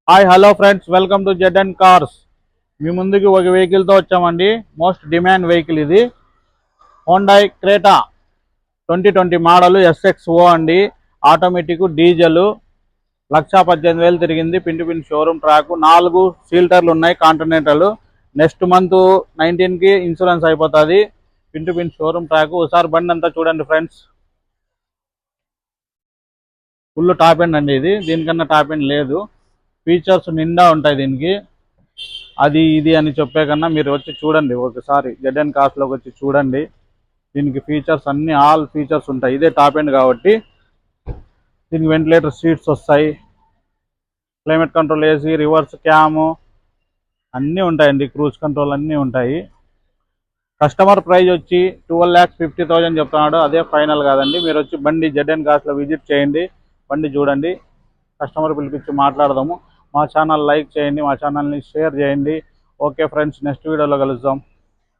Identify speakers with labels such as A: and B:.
A: Hi hello friends, welcome to Z cars. మీ ముందుకి ఒక వెహికల్తో వచ్చామండి. మోస్ట్ డిమాండ్ వెహికల్ ఇది హోండాయ్ క్రేటా 2020 మోడల్ SXO అండి. ఆటోమేటిక్ డీజిల్ 1,18,000 తిరిగింది. Pin to pin showroom track, 4 సీల్టర్లు ఉన్నాయి కాంటినెంటల్. నెక్స్ట్ మంత్ 19కి ఇన్సూరెన్స్ అయిపోతుంది. Pin to pin showroom track. ఒకసారి బండి అంతా చూడండి ఫ్రెండ్స్. ఫుల్ టాప్ ఎండ్ అండి ఇది, దీనికన్నా టాప్ ఎండ్ లేదు. ఫీచర్స్ నిండా ఉంటాయి దీనికి. అది ఇది అని చెప్పే కన్నా మీరు వచ్చి చూడండి ఒకసారి, జెడ్ కార్స్లోకి వచ్చి చూడండి. దీనికి ఫీచర్స్ అన్ని ఆల్ ఫీచర్స్ ఉంటాయి. ఇదే టాప్ ఎండ్ కాబట్టి దీనికి వెంటిలేటర్ సీట్స్ వస్తాయి, climate control, AC, reverse cam అన్నీ ఉంటాయండి, క్రూజ్ కంట్రోల్ అన్నీ ఉంటాయి. కస్టమర్ ప్రైస్ వచ్చి 12,50,000 చెప్తున్నాడు. అదే ఫైనల్ కాదండి. మీరు వచ్చి బండి జెడ్ కార్స్లో విజిట్ చేయండి, బండి చూడండి, కస్టమర్ పిలిపించి మాట్లాడదాము. మా ఛానల్ లైక్ చేయండి, మా ఛానల్ని షేర్ చేయండి. ఓకే ఫ్రెండ్స్, నెక్స్ట్ వీడియోలో కలుద్దాం.